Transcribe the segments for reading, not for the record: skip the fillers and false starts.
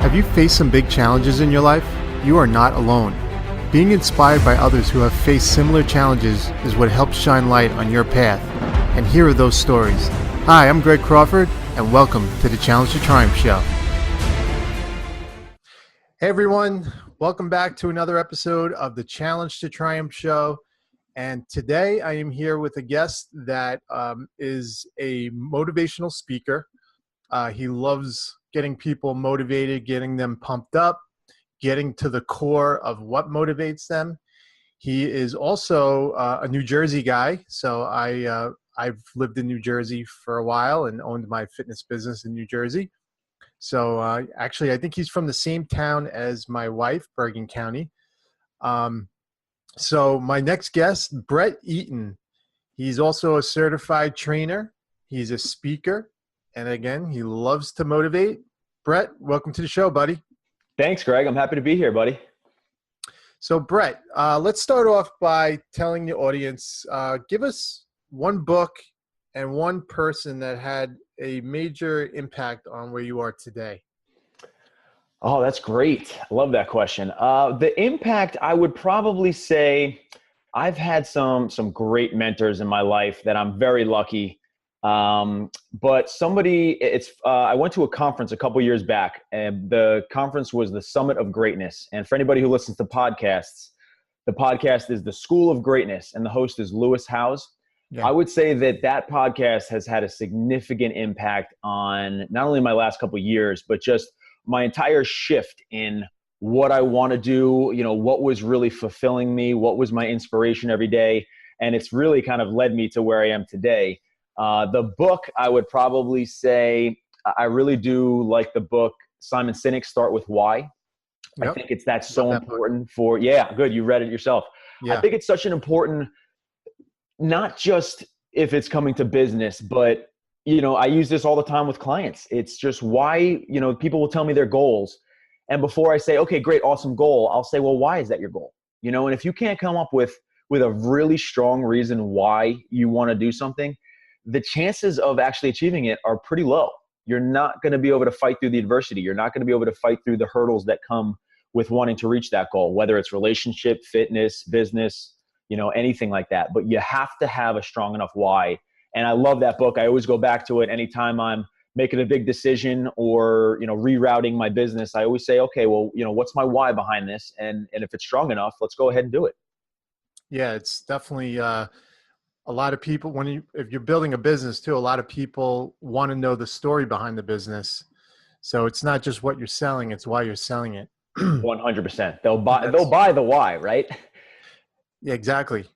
Have you faced some big challenges in your life? You are not alone. Being inspired by others who have faced similar challenges is what helps shine light on your path. And here are those stories. Hi, I'm Greg Crawford, and welcome to the Challenge to Triumph Show. Hey everyone, welcome back to another episode of the Challenge to Triumph Show. And today I am here with a guest that is a motivational speaker. He loves getting people motivated, getting them pumped up, getting to the core of what motivates them. He is also a New Jersey guy. So I've lived in New Jersey for a while and owned my fitness business in New Jersey. So actually, I think he's from the same town as my wife, Bergen County. So my next guest, Brett Eaton. He's also a certified trainer. He's a speaker. And again, he loves to motivate. Brett, welcome to the show, buddy. Thanks, Greg. I'm happy to be here, buddy. So Brett, let's start off by telling the audience, give us one book and one person that had a major impact on where you are today. Oh, that's great. I love that question. The impact, I would probably say I've had some great mentors in my life that I'm very lucky. But I went to a conference a couple years back, and the conference was the Summit of Greatness. And for anybody who listens to podcasts, the podcast is The School of Greatness, and the host is Lewis Howes. Yeah. I would say that podcast has had a significant impact on not only my last couple of years, but just my entire shift in what I want to do, what was really fulfilling me, what was my inspiration every day. And it's really kind of led me to where I am today. The book, I would probably say, I really do like the book Simon Sinek's Start With Why. Yep. I think that's so important for, good. You read it yourself. Yeah. I think it's such an important, not just if it's coming to business, but, I use this all the time with clients. It's just why, people will tell me their goals. And before I say, okay, great, awesome goal, I'll say, well, why is that your goal? And if you can't come up with a really strong reason why you want to do something, the chances of actually achieving it are pretty low. You're not going to be able to fight through the adversity. You're not going to be able to fight through the hurdles that come with wanting to reach that goal, whether it's relationship, fitness, business, anything like that. But you have to have a strong enough why. And I love that book. I always go back to it anytime I'm making a big decision or, rerouting my business. I always say, okay, well, what's my why behind this? And if it's strong enough, let's go ahead and do it. Yeah, it's definitely a lot of people, if you're building a business too, a lot of people want to know the story behind the business. So it's not just what you're selling, it's why you're selling it. 100%. They'll buy the why, right? Yeah, exactly.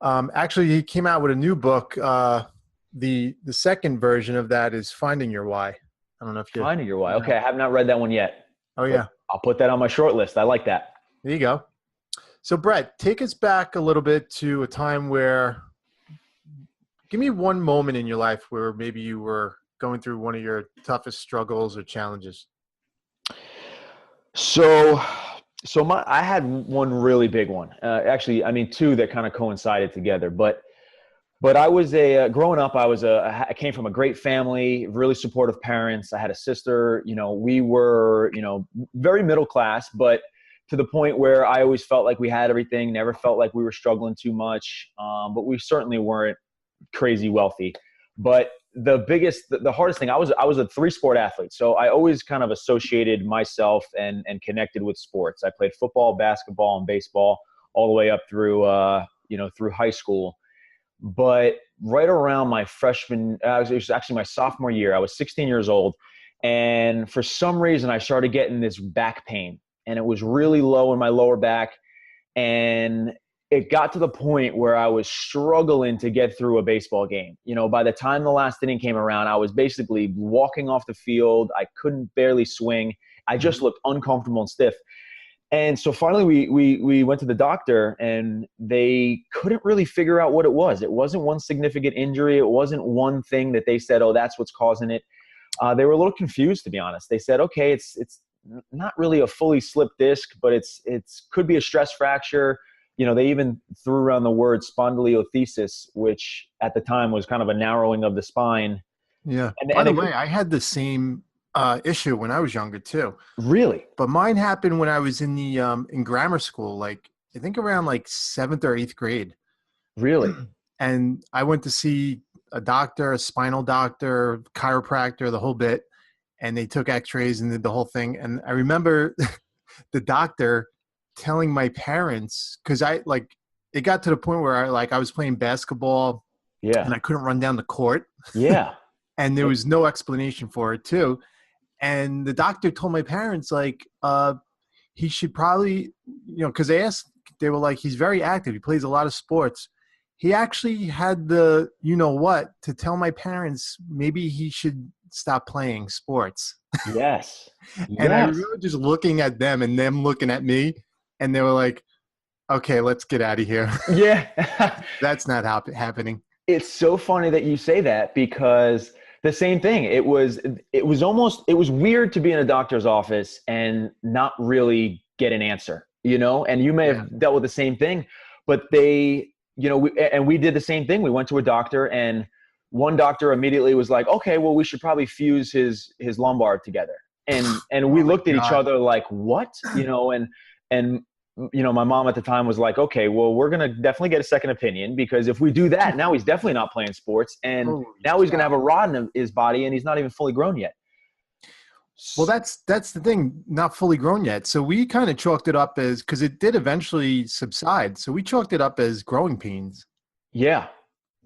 Actually, he came out with a new book. The second version of that is Finding Your Why. I don't know if you're Finding Your Why. Okay, I have not read that one yet. Oh yeah. I'll put that on my short list. I like that. There you go. So Brett, take us back a little bit to a time where, give me one moment in your life where maybe you were going through one of your toughest struggles or challenges. I had one really big one. Actually, two that kind of coincided together. But I was growing up. I came from a great family, really supportive parents. I had a sister. We were very middle class, but to the point where I always felt like we had everything. Never felt like we were struggling too much. But we certainly weren't crazy wealthy. But the hardest thing, I was a 3-sport athlete. So I always kind of associated myself and connected with sports. I played football, basketball, and baseball all the way up through high school. But right around my it was actually my sophomore year, I was 16 years old. And for some reason I started getting this back pain, and it was really low in my lower back. And it got to the point where I was struggling to get through a baseball game. By the time the last inning came around, I was basically walking off the field. I couldn't barely swing. I just looked uncomfortable and stiff. And so finally we went to the doctor, and they couldn't really figure out what it was. It wasn't one significant injury. It wasn't one thing that they said, oh, that's what's causing it. They were a little confused, to be honest. They said, okay, it's not really a fully slipped disc, but it's could be a stress fracture. They even threw around the word spondylolisthesis, which at the time was kind of a narrowing of the spine. Yeah. By the way, I had the same issue when I was younger too. Really? But mine happened when I was in the in grammar school, like I think around like seventh or eighth grade. Really? And I went to see a doctor, a spinal doctor, chiropractor, the whole bit. And they took X-rays and did the whole thing. And I remember the doctor telling my parents, because I like it got to the point where I was playing basketball Yeah. and I couldn't run down the court, Yeah. and there was no explanation for it too. And the doctor told my parents he should probably, because they were like, he's very active. He plays a lot of sports. He actually had the, what, to tell my parents maybe he should stop playing sports. Yes. And I Yes. remember just looking at them and them looking at me, and they were like, okay, let's get out of here. Yeah. That's not happening. It's so funny that you say that because the same thing. It was weird to be in a doctor's office and not really get an answer, and you may Yeah. have dealt with the same thing, but we did the same thing. We went to a doctor and one doctor immediately was like, okay, well, we should probably fuse his lumbar together. And we Oh my looked at each God. other like, what? And my mom at the time was like, okay, well, we're going to definitely get a second opinion, because if we do that, now he's definitely not playing sports. And Holy now he's going to cow. have a rod in his body and he's not even fully grown yet. Well, that's the thing, not fully grown yet. So we kind of chalked it up as, because it did eventually subside. So we chalked it up as growing pains. Yeah.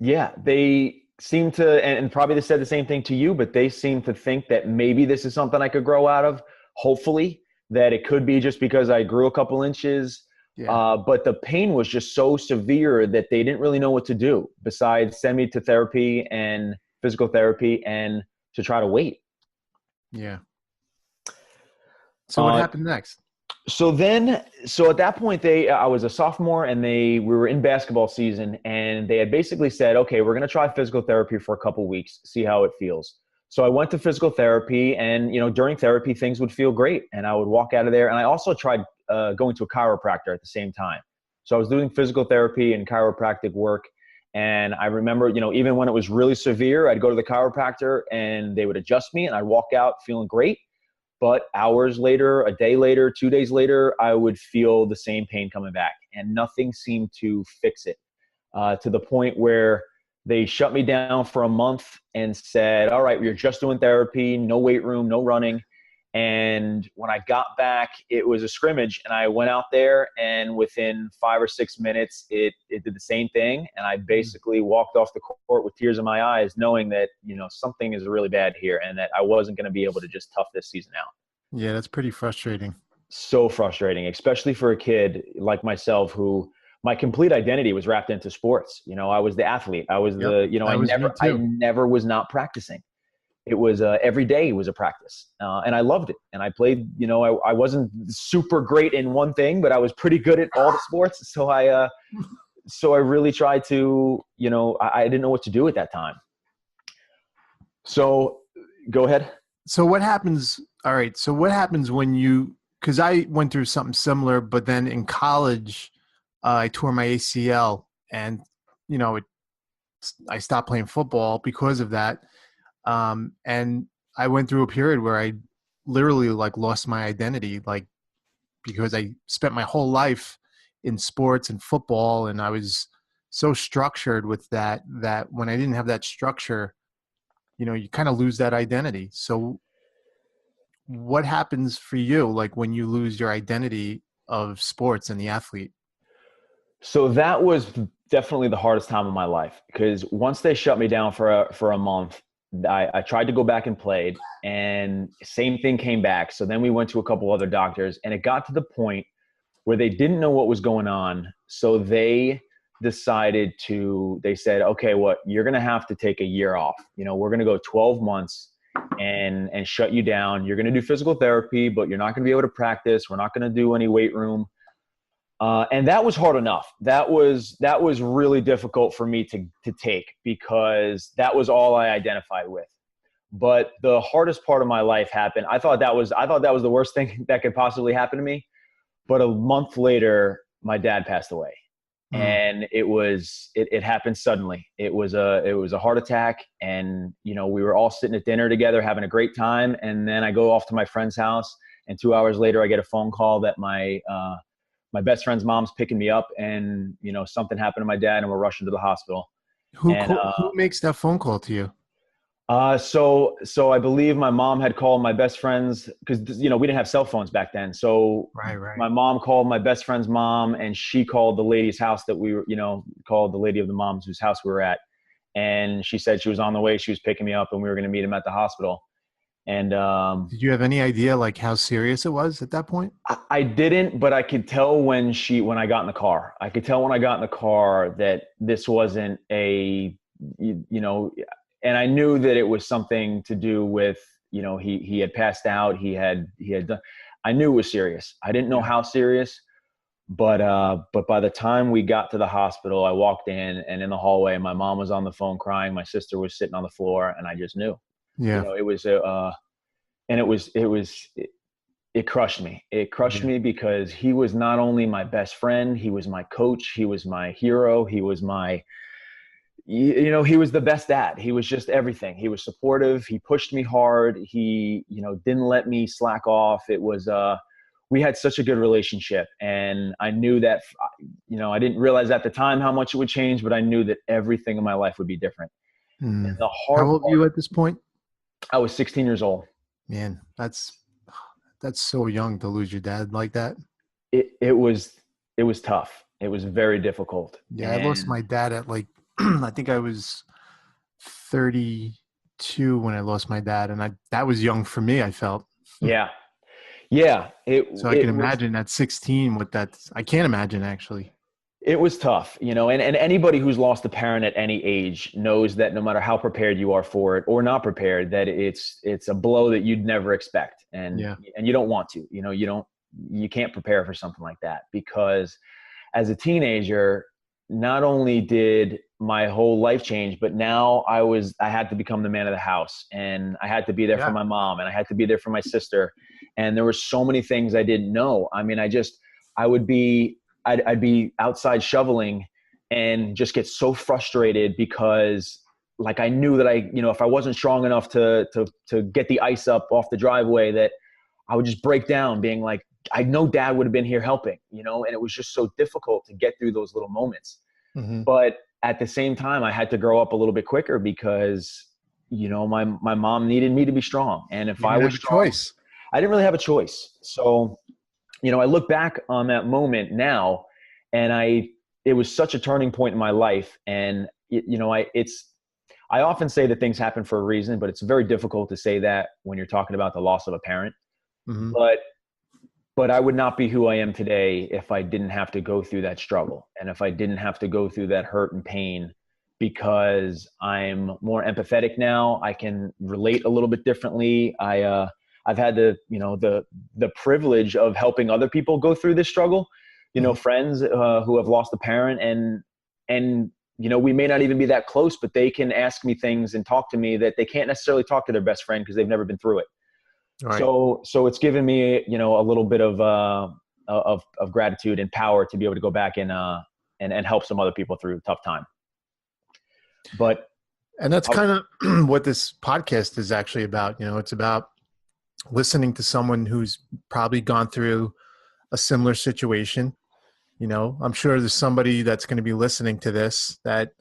Yeah. They seem to, and probably they said the same thing to you, but they seem to think that maybe this is something I could grow out of. Hopefully, that it could be just because I grew a couple inches. Yeah. But the pain was just so severe that they didn't really know what to do besides send me to therapy and physical therapy and to try to wait. Yeah. So what Uh, happened next? so at that point, I was a sophomore and we were in basketball season, and they had basically said, okay, we're going to try physical therapy for a couple weeks, see how it feels. So I went to physical therapy, and, during therapy, things would feel great. And I would walk out of there. And I also tried going to a chiropractor at the same time. So I was doing physical therapy and chiropractic work. And I remember, even when it was really severe, I'd go to the chiropractor and they would adjust me and I'd walk out feeling great. But hours later, a day later, 2 days later, I would feel the same pain coming back, and nothing seemed to fix it, to the point where they shut me down for a month and said, all right, you're just doing therapy, no weight room, no running. And when I got back, it was a scrimmage, and I went out there, and within 5 or 6 minutes, it did the same thing. And I basically walked off the court with tears in my eyes, knowing that, something is really bad here and that I wasn't going to be able to just tough this season out. Yeah, that's pretty frustrating. So frustrating, especially for a kid like myself who my complete identity was wrapped into sports. I was the athlete. I was Yep, I that was me I too. never was not practicing. It was every day was a practice, and I loved it. And I played. I wasn't super great in one thing, but I was pretty good at all the sports. So I really tried to. I didn't know what to do at that time. So, go ahead. So what happens? All right. So what happens because I went through something similar, but then in college, I tore my ACL, and, I stopped playing football because of that. And I went through a period where I literally lost my identity, because I spent my whole life in sports and football, and I was so structured with that when I didn't have that structure, you kind of lose that identity. So what happens for you, when you lose your identity of sports and the athlete? So that was definitely the hardest time of my life, because once they shut me down for a month, I tried to go back and played, and same thing came back. So then we went to a couple other doctors, and it got to the point where they didn't know what was going on. So they said, okay, you're going to have to take a year off. We're going to go 12 months and shut you down. You're going to do physical therapy, but you're not going to be able to practice. We're not going to do any weight room. And that was hard enough. That was really difficult for me to take, because that was all I identified with. But the hardest part of my life happened. I thought that was the worst thing that could possibly happen to me. But a month later, my dad passed away. Mm. and it happened suddenly. It was a heart attack, and we were all sitting at dinner together having a great time, and then I go off to my friend's house, and 2 hours later I get a phone call that my best friend's mom's picking me up, and something happened to my dad, and we're rushing to the hospital. And Who makes that phone call to you? so I believe my mom had called my best friends, because we didn't have cell phones back then. So Right. my mom called my best friend's mom, and she called the lady's house that we were, called the lady of the moms whose house we were at, and she said she was on the way. She was picking me up, and we were going to meet him at the hospital. And Did you have any idea like how serious it was at that point? I didn't, but I could tell when I got in the car. I could tell when I got in the car that this wasn't and I knew that it was something to do with, he had passed out. He had done, I knew it was serious. I didn't know how serious, but by the time we got to the hospital, I walked in, and in the hallway, my mom was on the phone crying. My sister was sitting on the floor, and I just knew, Yeah. it was and it crushed me. It crushed me because he was not only my best friend, he was my coach, he was my hero, he was he was the best dad. He was just everything. He was supportive. He pushed me hard. He, didn't let me slack off. It was, we had such a good relationship, and I knew that, I didn't realize at the time how much it would change, but I knew that everything in my life would be different. And the How hard old were you at this point? I was 16 years old. Man, that's so young to lose your dad like that. It was tough. It was very difficult. Yeah, I lost my dad at like, I think I was 32 when I lost my dad, and that was young for me, I felt. Yeah. So I can imagine at 16 what that's, I can't imagine actually. It was tough, and anybody who's lost a parent at any age knows that no matter how prepared you are for it or not prepared, that it's a blow that you'd never expect. And you don't want to, you can't prepare for something like that, because as a teenager, not only did my whole life change, but now I had to become the man of the house, and I had to be there for my mom, and I had to be there for my sister. And there were so many things I didn't know. I mean, I'd be outside shoveling and just get so frustrated because like I knew that if I wasn't strong enough to get the ice up off the driveway, that I would just break down being like, I know dad would have been here helping, and it was just so difficult to get through those little moments. Mm-hmm. But at the same time, I had to grow up a little bit quicker because, my mom needed me to be strong. And if I was strong, choice, I didn't really have a choice. So, I look back on that moment now, and it was such a turning point in my life. And, I often say that things happen for a reason, but it's very difficult to say that when you're talking about the loss of a parent. Mm-hmm. But I would not be who I am today if I didn't have to go through that struggle, and if I didn't have to go through that hurt and pain, because I'm more empathetic now. I can relate a little bit differently. I've had the privilege of helping other people go through this struggle, friends who have lost a parent, and we may not even be that close, but they can ask me things and talk to me that they can't necessarily talk to their best friend because they've never been through it. Right. So it's given me, a little bit of gratitude and power to be able to go back and help some other people through a tough time. And that's kind of what this podcast is actually about. It's about listening to someone who's probably gone through a similar situation. I'm sure there's somebody that's going to be listening to this that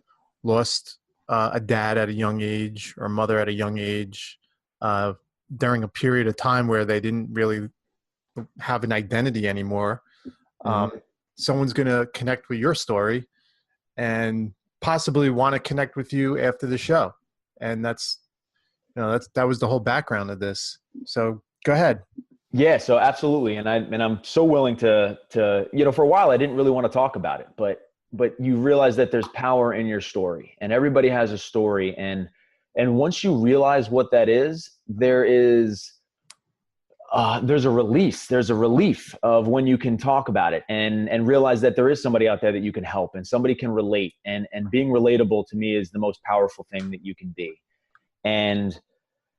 lost a dad at a young age or a mother at a young age during a period of time where they didn't really have an identity anymore. Someone's going to connect with your story and possibly want to connect with you after the show. And that was the whole background of this. So go ahead. Yeah, so absolutely. And I'm so willing to, for a while, I didn't really want to talk about it, but you realize that there's power in your story, and everybody has a story. And once you realize what that is, there's a release. There's a relief of when you can talk about it and realize that there is somebody out there that you can help and somebody can relate. And being relatable to me is the most powerful thing that you can be. And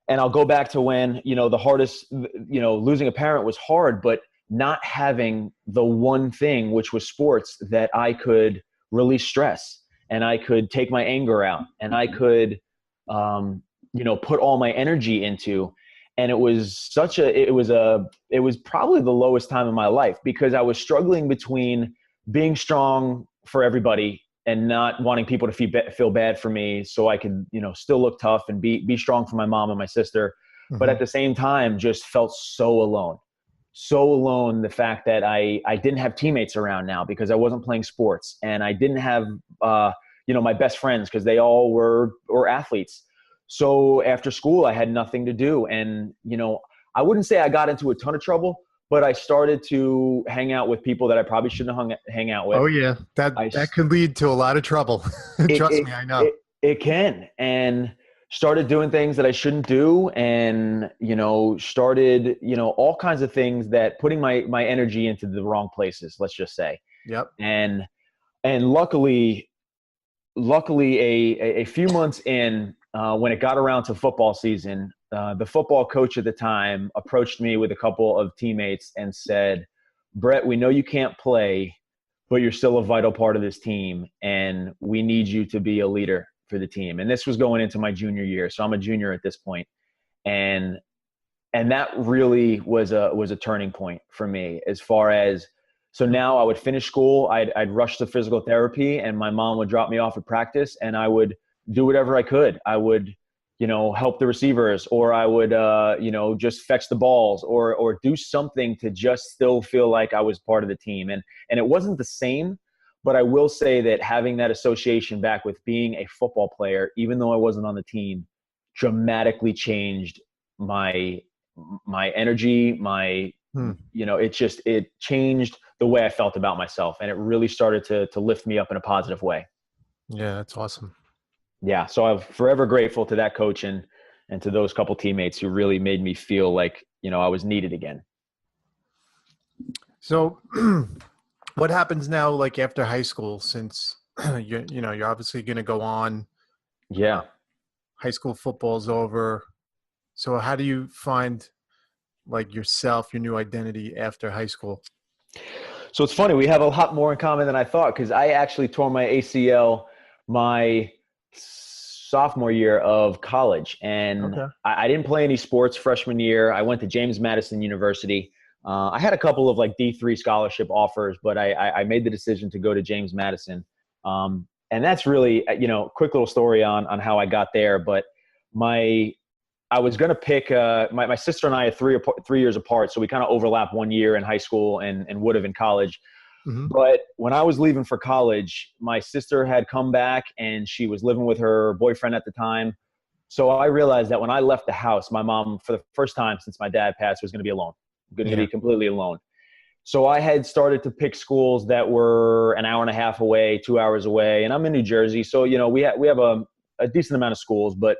I'll go back to when, the hardest, losing a parent was hard, but not having the one thing, which was sports, that I could release stress, and I could take my anger out, and I could, put all my energy into. And it was it was probably the lowest time in my life, because I was struggling between being strong for everybody and not wanting people to feel bad for me, so I could, still look tough and be strong for my mom and my sister. But at the same time, just felt so alone. So alone, the fact that I didn't have teammates around now because I wasn't playing sports, and I didn't have, my best friends, because they all were athletes. So after school, I had nothing to do. And, I wouldn't say I got into a ton of trouble, but I started to hang out with people that I probably shouldn't hang out with. Oh yeah, that could lead to a lot of trouble. Trust me, I know. It can. And started doing things that I shouldn't do, and, started, all kinds of things that putting my energy into the wrong places, let's just say. Yep. And luckily a few months in, when it got around to football season, the football coach at the time approached me with a couple of teammates and said, "Brett, we know you can't play, but you're still a vital part of this team, and we need you to be a leader for the team." And this was going into my junior year. So I'm a junior at this point. And that really was a turning point for me, as far as, so now I would finish school, I'd rush to physical therapy, and my mom would drop me off at practice, and I would do whatever I could. I would, help the receivers, or I would, just fetch the balls, or do something to just still feel like I was part of the team. And it wasn't the same, but I will say that having that association back with being a football player, even though I wasn't on the team, dramatically changed my energy, it changed the way I felt about myself, and it really started to lift me up in a positive way. Yeah, that's awesome. Yeah. So I'm forever grateful to that coach and to those couple teammates who really made me feel like, I was needed again. So what happens now, like after high school, since you're obviously going to go on? Yeah. High school football's over. So how do you find like yourself, your new identity after high school? So it's funny, we have a lot more in common than I thought, because I actually tore my ACL my sophomore year of college, and Okay. I didn't play any sports freshman year. I went to James Madison University. I had a couple of like D3 scholarship offers, but I made the decision to go to James Madison. And that's really, quick little story on how I got there. But I was going to pick, my sister and I are 3 years apart. So we kind of overlap 1 year in high school and would have in college. Mm-hmm. But when I was leaving for college, my sister had come back, and she was living with her boyfriend at the time. So I realized that when I left the house, my mom, for the first time since my dad passed, was going to be alone, going to be completely alone. So I had started to pick schools that were an hour and a half away, 2 hours away. And I'm in New Jersey. So, we have a decent amount of schools, but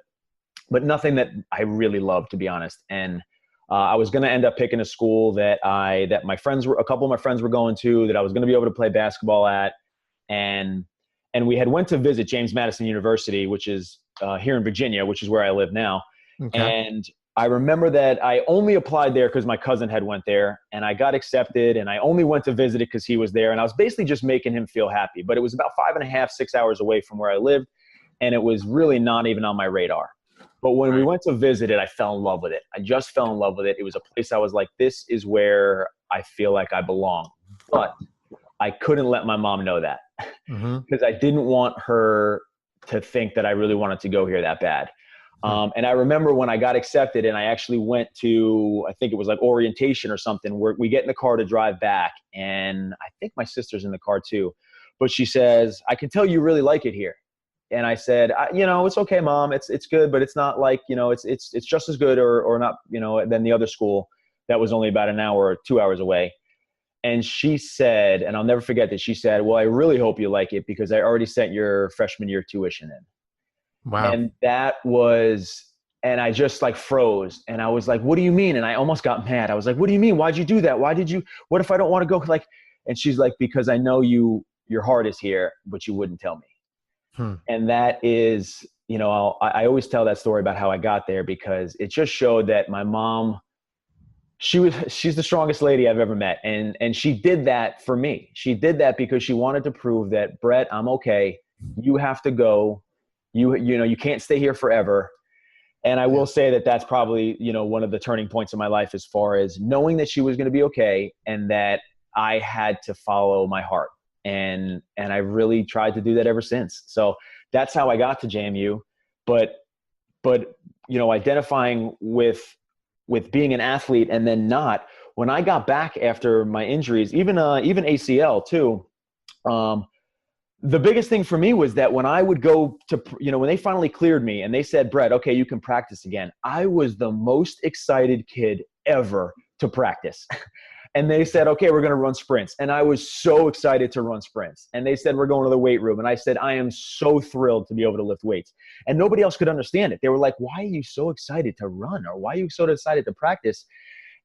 nothing that I really love, to be honest. And I was going to end up picking a school that a couple of my friends were going to, that I was going to be able to play basketball at. And we had went to visit James Madison University, which is here in Virginia, which is where I live now. Okay. And I remember that I only applied there because my cousin had went there, and I got accepted, and I only went to visit it because he was there. And I was basically just making him feel happy, but it was about 5.5, 6 hours away from where I lived. And it was really not even on my radar. But when we went to visit it, I fell in love with it. I just fell in love with it. It was a place I was like, this is where I feel like I belong. But I couldn't let my mom know that, because I didn't want her to think that I really wanted to go here that bad. And I remember when I got accepted, and I actually went to, I think it was like orientation or something, where we get in the car to drive back. And I think my sister's in the car too. But she says, "I can tell you really like it here." And I said, "It's okay, Mom. It's good, but it's not like, it's just as good or not, than the other school that was only about an hour or 2 hours away." And she said, and I'll never forget that, she said, "Well, I really hope you like it, because I already sent your freshman year tuition in." Wow. And I just like froze, and I was like, "What do you mean?" And I almost got mad. I was like, "What do you mean? Why'd you do that? What if I don't want to go?" And she's like, "Because I know your heart is here, but you wouldn't tell me." And that is, I always tell that story about how I got there, because it just showed that my mom She's the strongest lady I've ever met. And she did that for me. She did that because she wanted to prove that, Brett, I'm okay. You have to go. You can't stay here forever. And I Yeah. will say that that's probably, one of the turning points in my life, as far as knowing that she was going to be okay and that I had to follow my heart. And I really tried to do that ever since. So that's how I got to JMU. But identifying with being an athlete and then not, when I got back after my injuries, even ACL too, the biggest thing for me was that when I would go to, when they finally cleared me and they said, Brett, okay, you can practice again, I was the most excited kid ever to practice. And they said, okay, we're going to run sprints. And I was so excited to run sprints. And they said, we're going to the weight room. And I said, I am so thrilled to be able to lift weights. And nobody else could understand it. They were like, why are you so excited to run? Or why are you so excited to practice?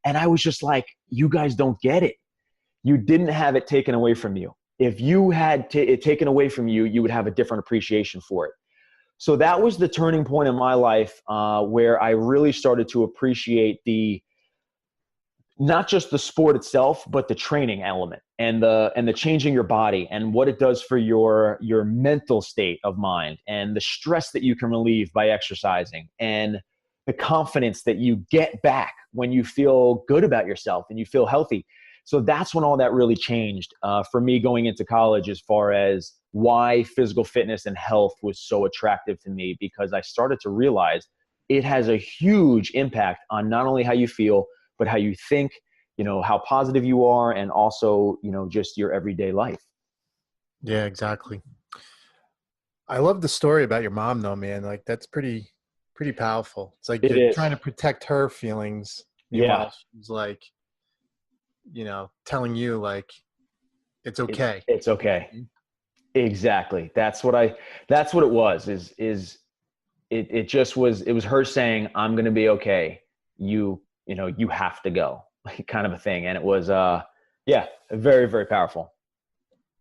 And I was just like, you guys don't get it. You didn't have it taken away from you. If you had it taken away from you, you would have a different appreciation for it. So that was the turning point in my life where I really started to appreciate not just the sport itself, but the training element and the changing your body and what it does for your mental state of mind and the stress that you can relieve by exercising and the confidence that you get back when you feel good about yourself and you feel healthy. So that's when all that really changed for me going into college, as far as why physical fitness and health was so attractive to me, because I started to realize it has a huge impact on not only how you feel, but how you think, how positive you are, and also, just your everyday life. Yeah, exactly. I love the story about your mom though, man. Like that's pretty powerful. It's like It you're is. trying to protect her feelings. Yeah. Meanwhile, she's like, telling you like it's okay. It's okay. Exactly. That's what it was, it just was, it was her saying, I'm going to be okay. You have to go, kind of a thing. And it was, yeah, very, very powerful.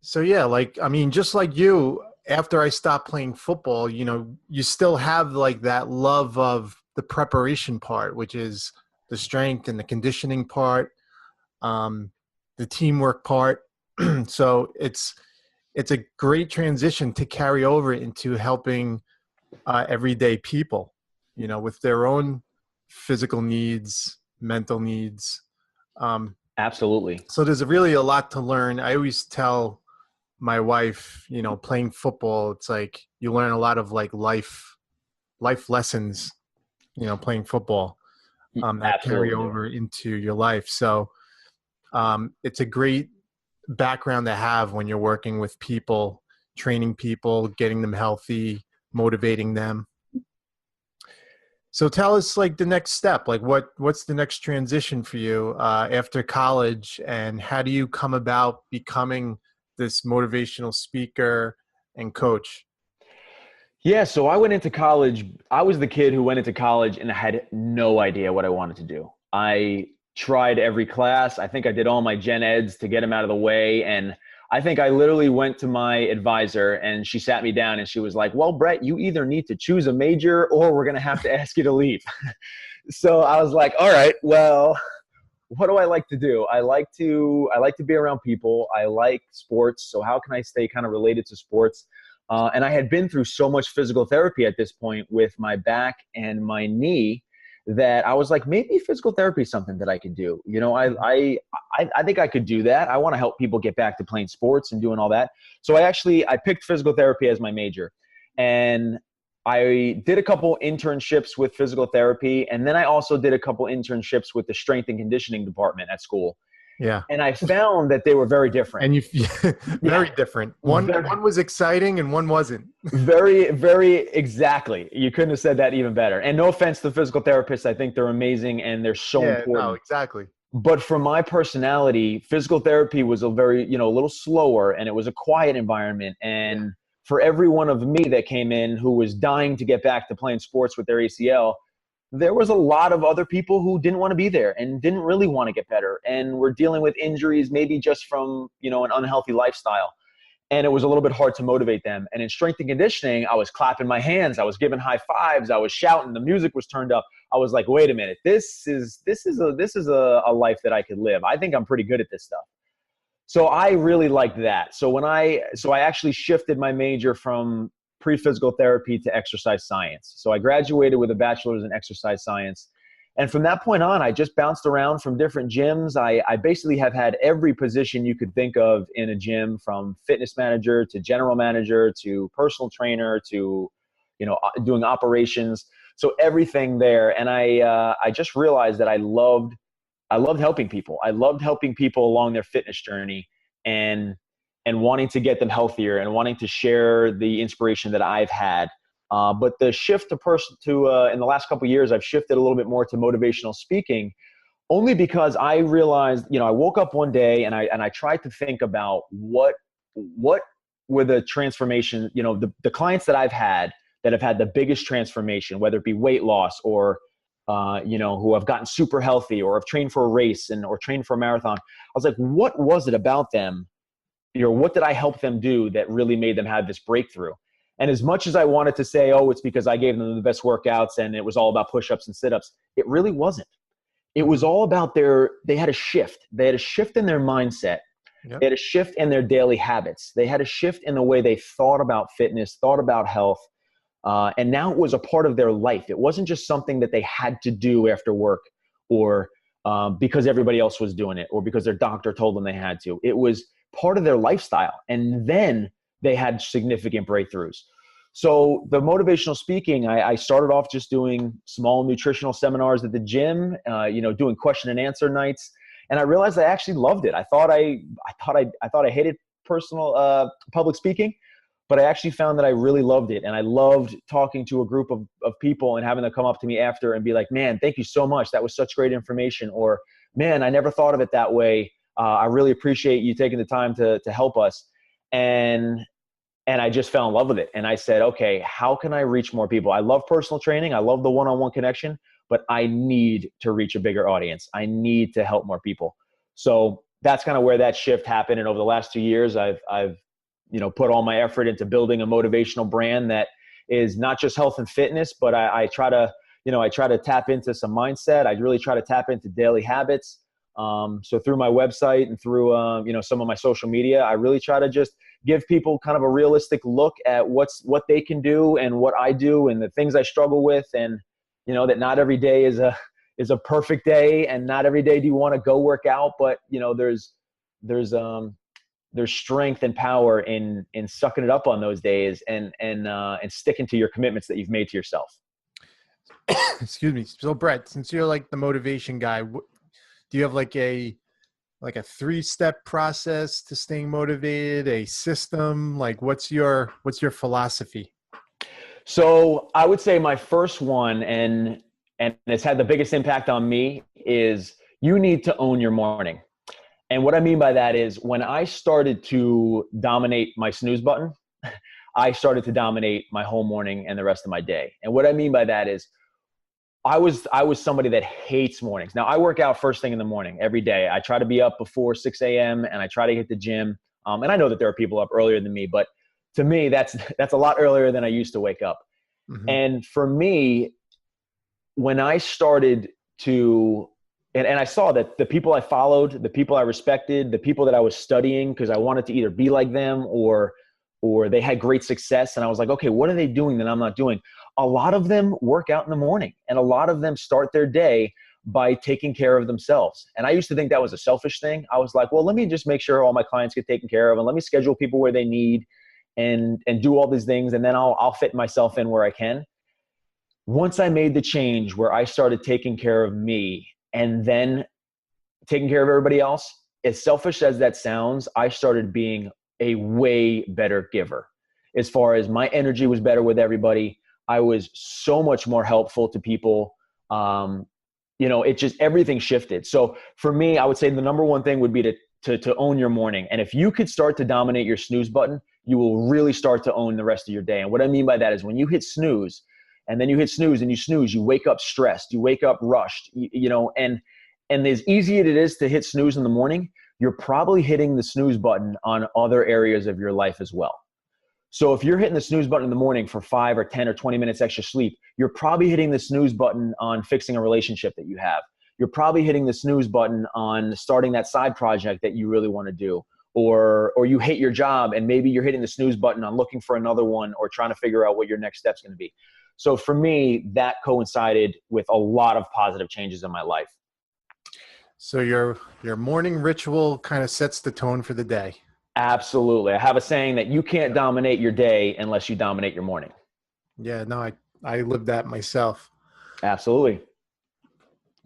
So yeah, like I mean, just like you, after I stopped playing football, you still have like that love of the preparation part, which is the strength and the conditioning part, um, the teamwork part. So it's a great transition to carry over into helping everyday people, with their own physical needs, mental needs. Um, Absolutely. so there's really a lot to learn. I always tell my wife, playing football, it's like you learn a lot of like life lessons, playing football, that carry Absolutely. over into your life. So it's a great background to have when you're working with people, training people, getting them healthy, motivating them. So tell us like the next step, like what's the next transition for you after college, and how do you come about becoming this motivational speaker and coach? Yeah. So I went into college. I was the kid who went into college and I had no idea what I wanted to do. I tried every class. I think I did all my gen eds to get them out of the way. And I think I literally went to my advisor and she sat me down and she was like, well, Brett, you either need to choose a major or we're going to have to ask you to leave. So I was like, all right, well, what do I like to do? I like to be around people. I like sports. So how can I stay kind of related to sports? And I had been through so much physical therapy at this point with my back and my knee that I was like, maybe physical therapy is something that I could do. I think I could do that. I want to help people get back to playing sports and doing all that. So I picked physical therapy as my major, and I did a couple internships with physical therapy, and then I also did a couple internships with the strength and conditioning department at school. Yeah. And I found that they were very different. And you very Yeah, different. One was exciting and one wasn't. very, very exactly. You couldn't have said that even better. And no offense to physical therapists. I think they're amazing and they're so Yeah, no, important. exactly. But for my personality, physical therapy was a little slower, and it was a quiet environment. And for every one of me that came in who was dying to get back to playing sports with their ACL, there was a lot of other people who didn't want to be there and didn't really want to get better and were dealing with injuries, maybe just from, an unhealthy lifestyle. and it was a little bit hard to motivate them. And in strength and conditioning, I was clapping my hands, I was giving high fives, I was shouting, the music was turned up. I was like, wait a minute, this is a life that I could live. I think I'm pretty good at this stuff. So I really liked that. So I actually shifted my major from pre-physical therapy to exercise science. So I graduated with a bachelor's in exercise science. And from that point on, I just bounced around from different gyms. I basically have had every position you could think of in a gym, from fitness manager to general manager to personal trainer to, doing operations. So everything there. And I just realized that I loved helping people. I loved helping people along their fitness journey and wanting to get them healthier and wanting to share the inspiration that I've had. But the shift in the last couple of years, I've shifted a little bit more to motivational speaking, only because I realized, I woke up one day and I tried to think about what were the transformation, the clients that I've had that have had the biggest transformation, whether it be weight loss or who have gotten super healthy or have trained for a race or trained for a marathon. I was like, what was it about them? What did I help them do that really made them have this breakthrough? And as much as I wanted to say, oh, it's because I gave them the best workouts and it was all about push-ups and sit-ups, it really wasn't. It was all about they had a shift. They had a shift in their mindset. Yep. They had a shift in their daily habits. They had a shift in the way they thought about fitness, thought about health. And now it was a part of their life. It wasn't just something that they had to do after work or because everybody else was doing it or because their doctor told them they had to. It was part of their lifestyle. And then they had significant breakthroughs. So the motivational speaking, I started off just doing small nutritional seminars at the gym, doing question and answer nights. And I realized I actually loved it. I thought I hated public speaking, but I actually found that I really loved it. And I loved talking to a group of people and having them come up to me after and be like, man, thank you so much. That was such great information. Or, man, I never thought of it that way. I really appreciate you taking the time to help us. And I just fell in love with it. And I said, okay, how can I reach more people? I love personal training. I love the one-on-one connection, but I need to reach a bigger audience. I need to help more people. So that's kind of where that shift happened. And over the last 2 years, I've put all my effort into building a motivational brand that is not just health and fitness, but I try to tap into some mindset. I really try to tap into daily habits. So through my website and through, some of my social media, I really try to just give people kind of a realistic look at what they can do and what I do and the things I struggle with. And, that not every day is a perfect day, and not every day do you want to go work out, but there's strength and power in sucking it up on those days and sticking to your commitments that you've made to yourself. Excuse me. So Brett, since you're like the motivation guy, do you have like a 3-step process to staying motivated, a system? Like what's your philosophy? So I would say my first one, and it's had the biggest impact on me, is you need to own your morning. And what I mean by that is when I started to dominate my snooze button, I started to dominate my whole morning and the rest of my day. And what I mean by that is I was somebody that hates mornings. Now I work out first thing in the morning every day. I try to be up before 6 a.m. and I try to hit the gym. And I know that there are people up earlier than me, but to me, that's a lot earlier than I used to wake up. Mm-hmm. And for me, when I started to, and I saw that the people I followed, the people I respected, the people that I was studying because I wanted to either be like them or they had great success. And I was like, okay, what are they doing that I'm not doing? A lot of them work out in the morning, and a lot of them start their day by taking care of themselves. And I used to think that was a selfish thing. I was like, well, let me just make sure all my clients get taken care of, and let me schedule people where they need and do all these things. And then I'll fit myself in where I can. Once I made the change where I started taking care of me and then taking care of everybody else, as selfish as that sounds, I started being a way better giver. As far as my energy was better with everybody, I was so much more helpful to people. It just, everything shifted. So for me, I would say the number one thing would be to own your morning. And if you could start to dominate your snooze button, you will really start to own the rest of your day. And what I mean by that is when you hit snooze, and then you hit snooze and you snooze, you wake up stressed, you wake up rushed, and as easy as it is to hit snooze in the morning, you're probably hitting the snooze button on other areas of your life as well. So if you're hitting the snooze button in the morning for 5 or 10 or 20 minutes extra sleep, you're probably hitting the snooze button on fixing a relationship that you have. You're probably hitting the snooze button on starting that side project that you really want to do. Or you hate your job and maybe you're hitting the snooze button on looking for another one or trying to figure out what your next step's going to be. So for me, that coincided with a lot of positive changes in my life. So your morning ritual kind of sets the tone for the day. Absolutely. I have a saying that you can't dominate your day unless you dominate your morning. Yeah, no, I live that myself. Absolutely.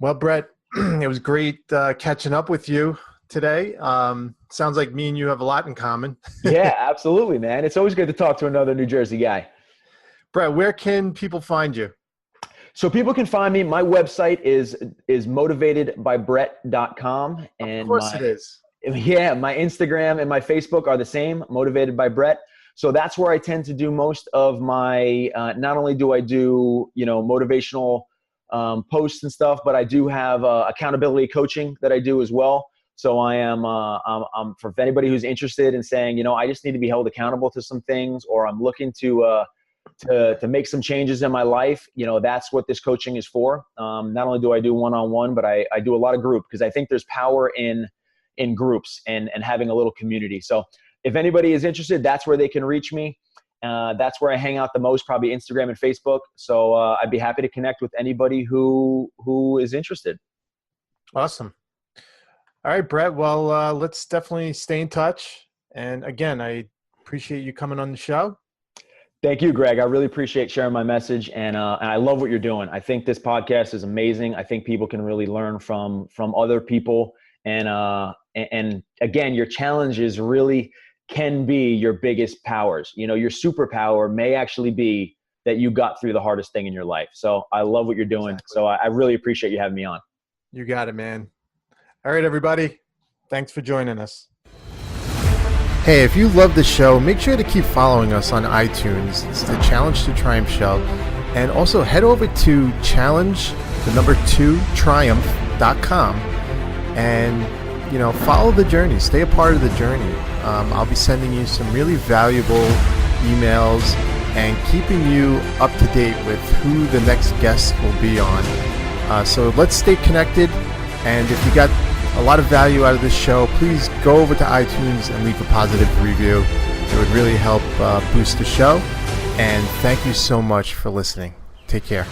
Well, Brett, it was great catching up with you today. Sounds like me and you have a lot in common. Yeah, absolutely, man. It's always good to talk to another New Jersey guy. Brett, where can people find you? So people can find me. My website is motivatedbybrett.com. And of course it is. Yeah, my Instagram and my Facebook are the same, Motivated by Brett. So that's where I tend to do most of my, not only do I do, motivational posts and stuff, but I do have accountability coaching that I do as well. So I am, I'm for anybody who's interested in saying, I just need to be held accountable to some things, or I'm looking to make some changes in my life. That's what this coaching is for. Not only do I do one-on-one, but I do a lot of group, because I think there's power in groups and having a little community. So if anybody is interested, that's where they can reach me. That's where I hang out the most, probably Instagram and Facebook. So I'd be happy to connect with anybody who is interested. Awesome. All right, Brett. Well, let's definitely stay in touch. And again, I appreciate you coming on the show. Thank you, Greg. I really appreciate sharing my message, and I love what you're doing. I think this podcast is amazing. I think people can really learn from other people. And again, your challenges really can be your biggest powers. Your superpower may actually be that you got through the hardest thing in your life. So I love what you're doing. Exactly. So I really appreciate you having me on. You got it, man. All right, everybody. Thanks for joining us. Hey, if you love the show, make sure to keep following us on iTunes. It's the Challenge to Triumph show. And also head over to challenge2triumph.com and, follow the journey. Stay a part of the journey. I'll be sending you some really valuable emails and keeping you up to date with who the next guest will be on. So let's stay connected. And if you got a lot of value out of this show, please go over to iTunes and leave a positive review. It would really help boost the show. And thank you so much for listening. Take care.